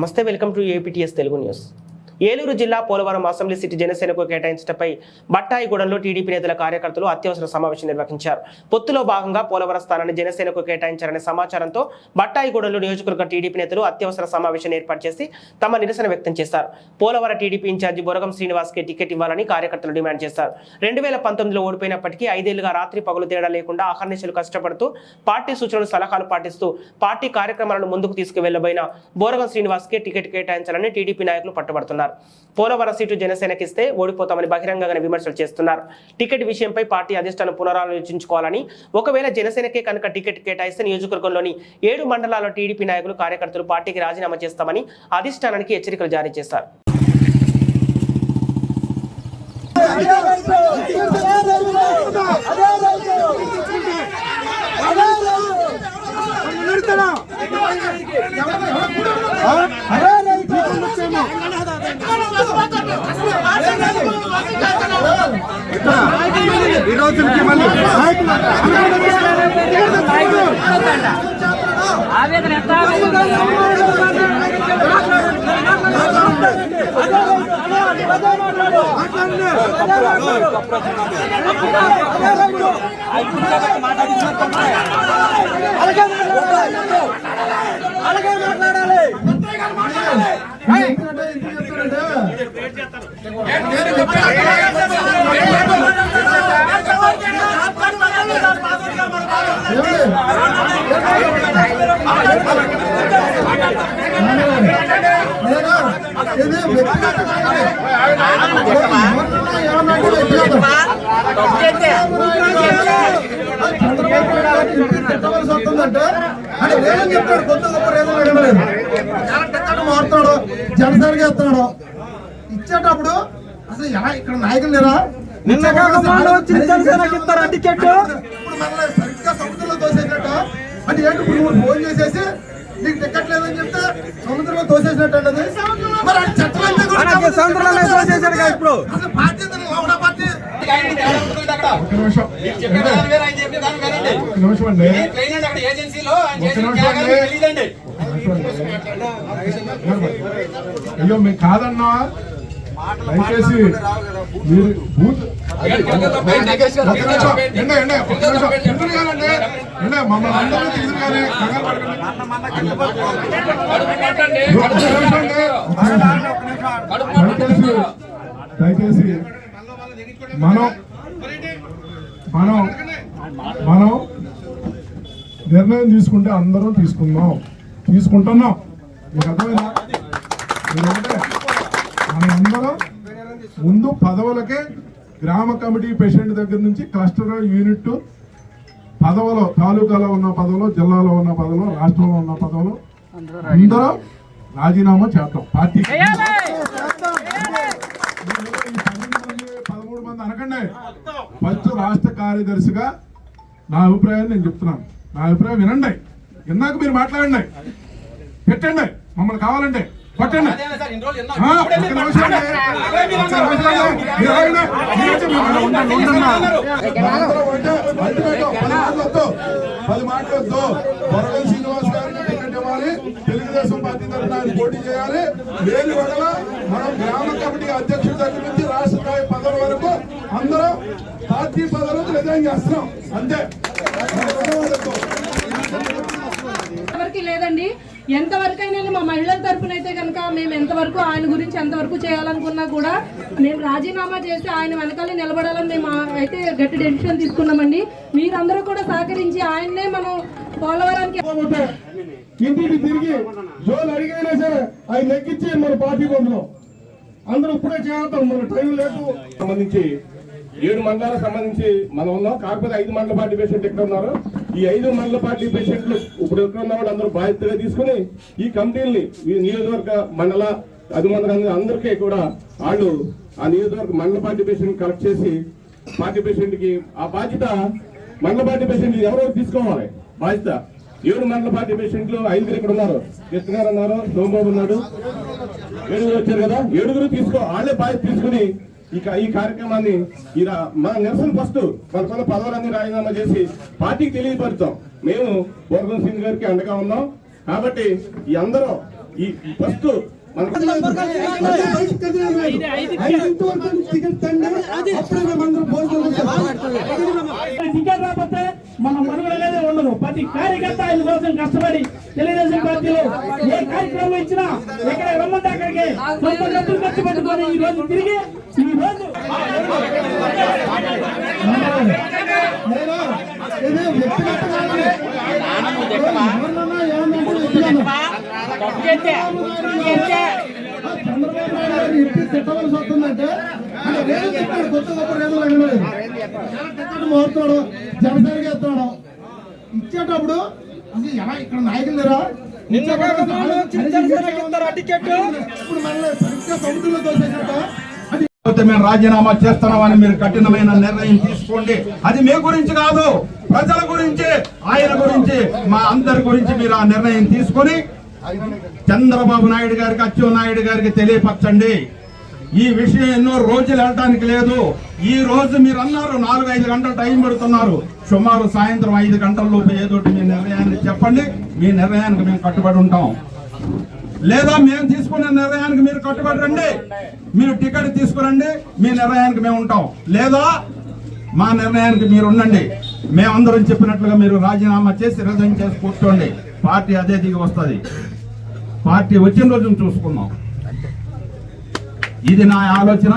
నమస్తే, welcome to APTS Telugu news. Eluru జిల్లా Polavaram assembly seat జనసేనకు కేటాయించడంపై బట్టాయిగూడెంలో టీడీపీ నేతల కార్యకర్తలు అత్యవసర సమావేశం నిర్వహించారు. పొత్తులో భాగంగా పోలవరం స్థానాన్ని జనసేనకు కేటాయించారనే సమాచారంతో బట్టాయిగూడెంలో నియోజకవర్గ టీడీపీ నేతలు అత్యవసర సమావేశం ఏర్పాటు చేసి తమ నిరసన వ్యక్తం చేశారు. పోలవరం టీడీపీ ఇన్ఛార్జి బొరగం శ్రీనివాస్కి టికెట్ ఇవ్వాలని కార్యకర్తలు డిమాండ్ చేశారు. 2019లో ఓడిపోయినప్పటికీ 5 ఏళ్లుగా రాత్రి పగలు తేడా లేకుండా అహర్నిశలు కష్టపడుతూ పార్టీ సూచనలు సలహాలు పాటిస్తూ పార్టీ కార్యక్రమాలను ముందుకు తీసుకువెళ్లబోయిన బొరగం శ్రీనివాస్కి టికెట్ కేటాయించాలని టీడీపీ నాయకులు పట్టుబడుతున్నారు. పోలవరం సీటు జనసేనకిస్తే ఓడిపోతామని బహిరంగంగా విమర్శలు చేస్తున్నారు. టికెట్ విషయంపై పార్టీ అధిష్టానం పునరాలోచించుకోవాలని, ఒకవేళ జనసేనకే కనుక టికెట్ కేటాయిస్తే నియోజకవర్గంలోని 7 మండలాల్లో టీడీపీ నాయకులు కార్యకర్తలు పార్టీకి రాజీనామా చేస్తామని అధిష్టానానికి హెచ్చరికలు జారీ చేశారు. మారుతాడు జనసేనకి ఇస్తున్నాడు. ఇచ్చేటప్పుడు అసలు ఎలా ఇక్కడ నాయకులు లేరా? ఇస్తారా టికెట్? సరిగ్గా సముద్రంలో తోసేసినట్టు అంటే ఏంటి? ఇప్పుడు నువ్వు ఫోన్ చేసేసి నీకు టికెట్ లేదని చెప్తే సముద్రంలో తోసేసినట్టు అంటది. మరి సముద్రంలో తోసేసాడు కదా. ఇప్పుడు అసలు పార్టీ పార్టీ అయ్యో మీకు కాదన్నా, దయచేసి మీరు బూత్ మమ్మల్ని అందరూ తీసుకు కానీ దయచేసి మనం నిర్ణయం తీసుకుంటే అందరం తీసుకుంటున్నాం. మీకు అర్థమైందా? మనందరం ముందు పదవులకే గ్రామ కమిటీ ప్రెసిడెంట్ దగ్గర నుంచి క్లస్టర్ యూనిట్ పదవులు, తాలూకాలో ఉన్న పదవులు, జిల్లాలో ఉన్న పదవులు, రాష్ట్రంలో ఉన్న పదవులు అందరం రాజీనామా చేద్దాం. పార్టీ 13 మంది అనకండి. ఫస్ట్ రాష్ట్ర కార్యదర్శిగా నా అభిప్రాయాన్ని నేను చెప్తున్నాను. నా అభిప్రాయం వినండి, విన్నాక మీరు మాట్లాడండి, పెట్టండి. మమ్మల్ని కావాలంటే పట్టండి. పది మాటలతో బొరగం శ్రీనివాస్ గారికి టికెట్ ఇవ్వాలి, తెలుగుదేశం పార్టీ తరఫున ఆయన పోటీ చేయాలి. లేని వల్ల మనం గ్రామ కమిటీ అధ్యక్షుడి దగ్గర నుంచి రాష్ట్ర స్థాయి పదవుల వరకు అందరం పార్టీ పదవులకు రిజైన్ చేస్తున్నాం. అంతే. లేదండి, ఎంతవరకైనా మా మహిళల తరఫున అయితే కనుక మేము ఎంతవరకు ఆయన గురించి ఎంతవరకు చేయాలనుకున్నా కూడా మేము రాజీనామా చేసి ఆయన వెనకాలే నిలబడాలని మేము అయితే గట్టి డెసిషన్ తీసుకున్నామండి. మీరందరూ కూడా సహకరించి ఆయన్నే మనం పోలవరానికి ఇంటికి తిరిగి జోలు అడిగైనా సరే ఆయన ఎక్కించి మన పార్టీ బంధులో అందరూ ఇప్పుడే చేస్తాం. మన టైం లేదు. సంబంధించి 7 మండలాలకు సంబంధించి మనం ఉన్నాం. కాకపోతే 5 మండల పార్టీ పేషెంట్ ఎక్కడ ఉన్నారు? ఈ 5 మండల పార్టీ పేషెంట్లు ఇప్పుడు ఎక్కడ ఉన్న వాళ్ళు అందరూ బాధ్యతగా తీసుకుని ఈ కమిటీల్ని ఈ నియోజకవర్గ మండల అధిమంత్రులు అందరికీ కూడా వాళ్ళు ఆ నియోజకవర్గ మండల పార్టీ పేషెంట్ కలెక్ట్ చేసి పార్టీ పేషెంట్ కి ఆ బాధ్యత మండల పార్టీ పేషెంట్ ఎవరో తీసుకోవాలి బాధ్యత. 7 మండల పార్టీ పేషెంట్లు 5 ఇక్కడ ఉన్నారు. కృష్ణ గారు ఉన్నారు, సోమబాబు ఉన్నాడు, 7 వచ్చారు కదా. 7 తీసుకో, వాళ్ళే బాధ్యత తీసుకుని ఈ కార్యక్రమాన్ని మన నిరసన ఫస్ట్ మన పదవులన్నీ రాజీనామా చేసి పార్టీకి తెలియపరుస్తాం. మేము బొరగం సింగ్ గారికి అండగా ఉన్నాం. కాబట్టి ఈ అందరూ ఈ ఫస్ట్ టికెట్ రాకపోతే మన మనుగడ అనేది ఉండదు. ప్రతి కార్యకర్త ఆయన కోసం కష్టపడి తెలుగుదేశం పార్టీలో ఏ కార్యక్రమం ఇచ్చినా ఎక్కడ రమ్మంటే అక్కడికి సొంత డబ్బులు ఖర్చు పెట్టుకొని ఈ రోజు తిరిగి ఈ రోజు తిట్టవలసి వస్తుందంటే కొత్త గొప్ప రేదులు మోస్తాడు, జనసేనగా ఎత్తాడు. ఇచ్చేటప్పుడు అది ఎలా ఇక్కడ నాయకులు లేరా? ఇప్పుడు మనల్ని సరిగ్గా సముద్రంలో తోసేసినట్ట. మేము రాజీనామా చేస్తున్నామని మీరు కఠినమైన నిర్ణయం తీసుకోండి. అది మీ గురించి కాదు, ప్రజల గురించి, ఆయన గురించి, మా అందరి గురించి మీరు ఆ నిర్ణయం తీసుకొని చంద్రబాబు నాయుడు గారికి, అచ్చెన్నాయుడు గారికి తెలియపరచండి. ఈ విషయం ఎన్నో రోజులు వెళ్ళడానికి లేదు. ఈ రోజు మీరు అన్నారు 4-5 గంటలు టైం పెడుతున్నారు. సుమారు సాయంత్రం 5 గంటల లోపు ఏదోటి మీ నిర్ణయాన్ని చెప్పండి. మీ నిర్ణయానికి మేము కట్టుబడి ఉంటాం. లేదా మేము తీసుకునే నిర్ణయానికి మీరు కట్టుబడి రండి. మీరు టికెట్ తీసుకురండి, మీ నిర్ణయానికి మేము ఉంటాం. లేదా మా నిర్ణయానికి మీరు ఉండండి. మేమందరం చెప్పినట్లుగా మీరు రాజీనామా చేసి రిజైన్ చేసి కూర్చోండి. పార్టీ అదే దిగి వస్తుంది. పార్టీ వచ్చిన రోజును చూసుకున్నాం. ఇది నా ఆలోచన.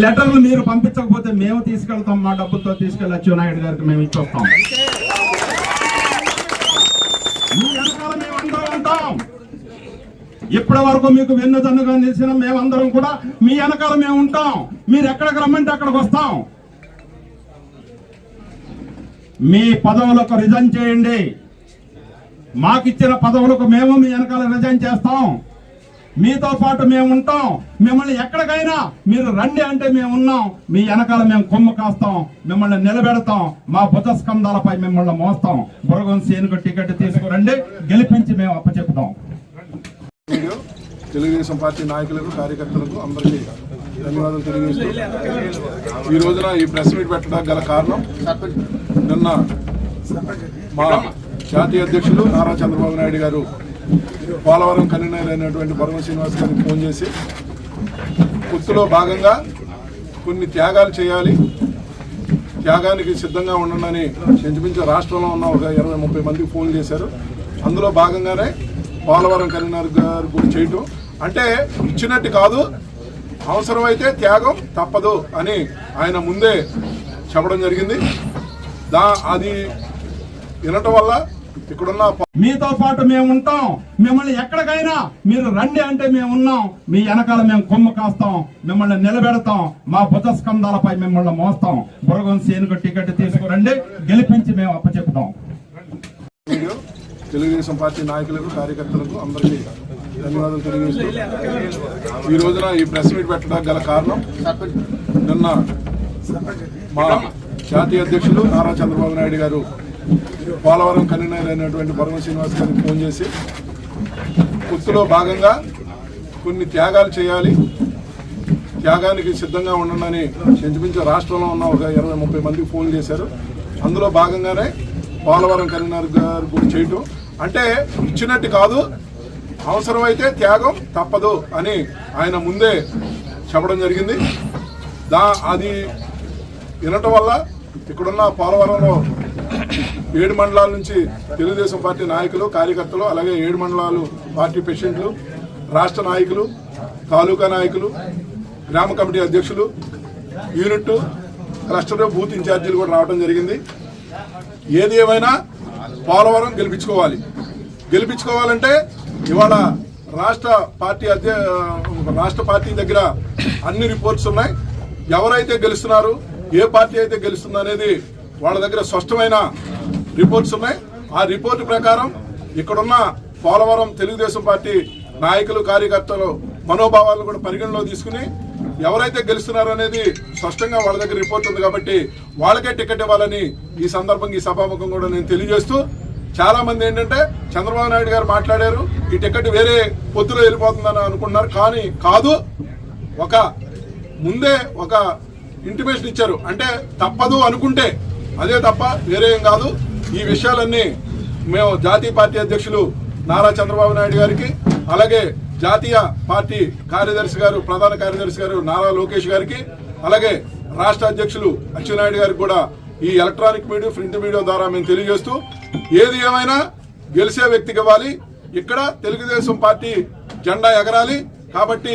లెటర్లు మీరు పంపించకపోతే మేము తీసుకెళ్తాం. మా డబ్బులతో తీసుకెళ్ళి అచ్చెన్నాయుడు గారికి మేము ఇచ్చొస్తాం. మీ వెనకాల మేము అందరం ఉంటాం. ఇప్పటి వరకు మీకు వెన్నుదన్నుగా నిలిచిన మేమందరం కూడా మీ వెనకాల మేము ఉంటాం. మీరు ఎక్కడికి రమ్మంటే అక్కడికి వస్తాం. మీ పదవులకు రిజైన్ చేయండి. మాకిచ్చిన పదవులకు మేము మీ వెనకాల రిజైన్ చేస్తాం. మీతో పాటు మేము ఉంటాం. మిమ్మల్ని ఎక్కడికైనా మీరు రండి అంటే మేము ఉన్నాం. మీ వెనకాల మేము కొమ్ము కాస్తాం, మిమ్మల్ని నిలబెడతాం, మా భుజ స్కంధాలపై మిమ్మల్ని మోస్తాం. బురగం సేనుకు టికెట్ తీసుకురండి, గెలిపించి మేము అప్పచెప్పుతాం. తెలుగుదేశం పార్టీ నాయకులకు, కార్యకర్తలకు అందరికీ ధన్యవాదాలు తెలియజేస్తూ ఈ రోజున ఈ ప్రెస్ మీట్ పెట్టడానికి గల కారణం, నిన్న మా జాతీయ అధ్యక్షులు నారా చంద్రబాబు నాయుడు గారు పోలవరం కన్వీనర్ అయినటువంటి బొరగం శ్రీనివాస్ గారికి ఫోన్ చేసి పొత్తులో భాగంగా కొన్ని త్యాగాలు చేయాలి, త్యాగానికి సిద్ధంగా ఉండండి ఇంచుమించు రాష్ట్రంలో ఉన్న ఒక 20-30 మందికి ఫోన్ చేశారు. అందులో భాగంగానే పోలవరం కన్వీనర్ గారు కూడా చేయటం అంటే ఇచ్చినట్టు కాదు, అవసరమైతే త్యాగం తప్పదు అని ఆయన ముందే చెప్పడం జరిగింది. అది వినటం వల్ల ఇక్కడున్న మీతో పాటు మేము ఉంటాం. మిమ్మల్ని ఎక్కడికైనా మీరు రండి అంటే మేము ఉన్నాం. మీ వెనకాల మేము కొమ్ము కాస్తాం, మిమ్మల్ని నిలబెడతాం, మా భుజ స్కంధాలపై మిమ్మల్ని మోస్తాం. బురగం సేనుకు టికెట్ తీసుకురండి, గెలిపించి మేము అప్పచెప్పుతాం. తెలుగుదేశం పార్టీ నాయకులకు, కార్యకర్తలకు అందరికీ ధన్యవాదాలు తెలియజేస్తూ ఈ రోజున ఈ ప్రెస్ మీట్ పెట్టడానికి గల కారణం, నిన్న మా జాతీయ అధ్యక్షులు నారా చంద్రబాబు నాయుడు గారు పోలవరం కన్వీనర్ అయినటువంటి బొరగం శ్రీనివాస్ గారికి ఫోన్ చేసి పొత్తులో భాగంగా కొన్ని త్యాగాలు చేయాలి, త్యాగానికి సిద్ధంగా ఉండండి ఇంచుమించు రాష్ట్రంలో ఉన్న ఒక 20-30 మందికి ఫోన్ చేశారు. అందులో భాగంగానే పోలవరం కన్వీనర్ గారు కూడా చేయటం అంటే ఇచ్చినట్టు కాదు, అవసరమైతే త్యాగం తప్పదు అని ఆయన ముందే చెప్పడం జరిగింది. అది వినటం వల్ల ఇక్కడున్న పోలవరంలో 7 మండలాల నుంచి తెలుగుదేశం పార్టీ నాయకులు, కార్యకర్తలు, అలాగే 7 మండలాలు పార్టీ ప్రెసిడెంట్లు, రాష్ట్ర నాయకులు, తాలూకా నాయకులు, గ్రామ కమిటీ అధ్యక్షులు, యూనిట్, క్లస్టర్, బూత్ ఇన్ఛార్జీలు కూడా రావడం జరిగింది. ఏది ఏమైనా పోలవరం గెలిపించుకోవాలంటే ఇవాళ రాష్ట్ర పార్టీ దగ్గర అన్ని రిపోర్ట్స్ ఉన్నాయి. ఎవరైతే గెలుస్తున్నారు, ఏ పార్టీ అయితే గెలుస్తుంది అనేది వాళ్ళ దగ్గర స్పష్టమైన రిపోర్ట్స్ ఉన్నాయి. ఆ రిపోర్టు ప్రకారం ఇక్కడున్న పోలవరం తెలుగుదేశం పార్టీ నాయకులు, కార్యకర్తలు మనోభావాలను కూడా పరిగణలో తీసుకుని ఎవరైతే గెలుస్తున్నారో అనేది స్పష్టంగా వాళ్ళ దగ్గర రిపోర్ట్ ఉంది కాబట్టి వాళ్ళకే టికెట్ ఇవ్వాలని ఈ సందర్భంగా ఈ సభాముఖం కూడా నేను తెలియజేస్తూ, చాలా మంది ఏంటంటే చంద్రబాబు నాయుడు గారు మాట్లాడారు ఈ టికెట్ వేరే పొత్తులో వెళ్ళిపోతుందని అనుకుంటున్నారు. కానీ కాదు, ముందే ఒక ఇంటిమేషన్ ఇచ్చారు. అంటే తప్పదు అనుకుంటే అదే తప్ప వేరే ఏం కాదు. ఈ విషయాలన్నీ మేము జాతీయ పార్టీ అధ్యక్షులు నారా చంద్రబాబు నాయుడు గారికి, అలాగే జాతీయ పార్టీ కార్యదర్శి గారు, ప్రధాన కార్యదర్శి గారు నారా లోకేష్ గారికి, అలాగే రాష్ట్ర అధ్యక్షులు అచ్చెన్నాయుడు గారికి కూడా ఈ ఎలక్ట్రానిక్ మీడియా, ప్రింట్ మీడియా ద్వారా మేము తెలియజేస్తూ, ఏది ఏమైనా గెలిచే వ్యక్తికి ఇవ్వాలి. ఇక్కడ తెలుగుదేశం పార్టీ జెండా ఎగరాలి. కాబట్టి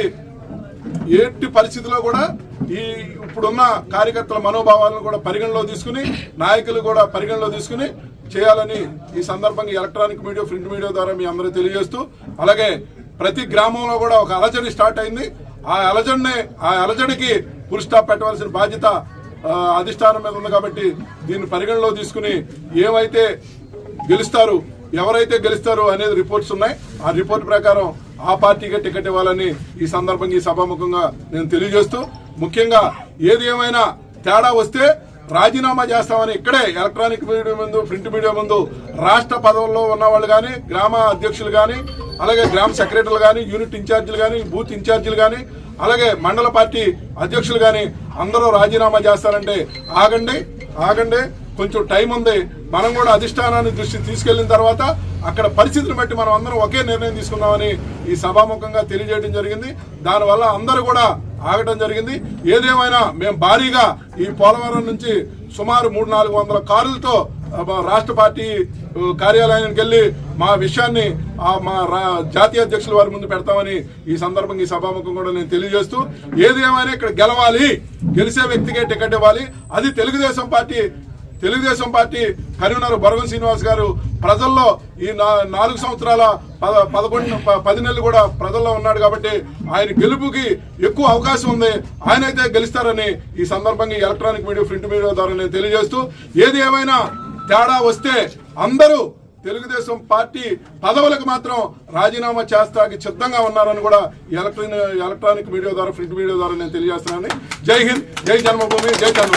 ఎట్టి పరిస్థితిలో కూడా ఈ ఇప్పుడున్న కార్యకర్తల మనోభావాలను కూడా పరిగణలో తీసుకుని, నాయకులు కూడా పరిగణలో తీసుకుని చేయాలని ఈ సందర్భంగా ఎలక్ట్రానిక్ మీడియా, ప్రింట్ మీడియా ద్వారా మీ అందరూ తెలియజేస్తూ, అలాగే ప్రతి గ్రామంలో కూడా ఒక అలజడి స్టార్ట్ అయింది. ఆ అలజడికి ఫుల్ స్టాప్ పెట్టవలసిన బాధ్యత అధిష్టానం మీద ఉంది. కాబట్టి దీన్ని పరిగణలో తీసుకుని ఏమైతే గెలుస్తారు, ఎవరైతే గెలుస్తారు అనేది రిపోర్ట్స్ ఉన్నాయి. ఆ రిపోర్ట్ ప్రకారం ఆ పార్టీకే టికెట్ ఇవ్వాలని ఈ సందర్భంగా ఈ సభాముఖంగా నేను తెలియజేస్తూ, ముఖ్యంగా ఏది ఏమైనా తేడా వస్తే రాజీనామా చేస్తామని ఇక్కడే ఎలక్ట్రానిక్ మీడియా ముందు, ప్రింట్ మీడియా ముందు రాష్ట్ర పదవుల్లో ఉన్న వాళ్ళు కానీ, గ్రామ అధ్యక్షులు కానీ, అలాగే గ్రామ సెక్రటరీలు కానీ, యూనిట్ ఇన్ఛార్జీలు కానీ, బూత్ ఇన్ఛార్జీలు కానీ, అలాగే మండల పార్టీ అధ్యక్షులు కానీ అందరూ రాజీనామా చేస్తారంటే ఆగండి, కొంచెం టైం ఉంది. మనం కూడా అధిష్టానాన్ని దృష్టి తీసుకెళ్లిన తర్వాత అక్కడ పరిస్థితిని బట్టి మనం అందరం ఒకే నిర్ణయం తీసుకుందామని ఈ సభాముఖంగా తెలియజేయడం జరిగింది. దానివల్ల అందరూ కూడా ఆగటం జరిగింది. ఏదేమైనా మేము భారీగా ఈ పోలవరం నుంచి సుమారు 300-400 కారులతో రాష్ట్ర పార్టీ కార్యాలయానికి వెళ్లి మా విషయాన్ని మా జాతీయ అధ్యక్షుల వారి ముందు పెడతామని ఈ సందర్భంగా ఈ సభాముఖం కూడా నేను తెలియజేస్తూ, ఏది ఏమైనా ఇక్కడ గెలవాలి, గెలిచే వ్యక్తికే టికెట్ ఇవ్వాలి. అది తెలుగుదేశం పార్టీ కన్వీనర్ బొరగం శ్రీనివాస్ గారు ప్రజల్లో ఈ 4 సంవత్సరాల 10 నెలలు కూడా ప్రజల్లో ఉన్నాడు. కాబట్టి ఆయన గెలుపుకి ఎక్కువ అవకాశం ఉంది. ఆయనైతే గెలుస్తారని ఈ సందర్భంగా ఎలక్ట్రానిక్ మీడియా, ప్రింట్ మీడియా ద్వారా నేను తెలియజేస్తూ, ఏది ఏమైనా తేడా వస్తే అందరూ తెలుగుదేశం పార్టీ పదవులకు మాత్రం రాజీనామా చేస్తానికి సిద్ధంగా ఉన్నారని కూడా ఎలక్ట్రానిక్ మీడియా ద్వారా, ప్రింట్ మీడియా ద్వారా నేను తెలియజేస్తున్నాను. జై హింద్, జై జన్మభూమి, జై చంద్రబాబు.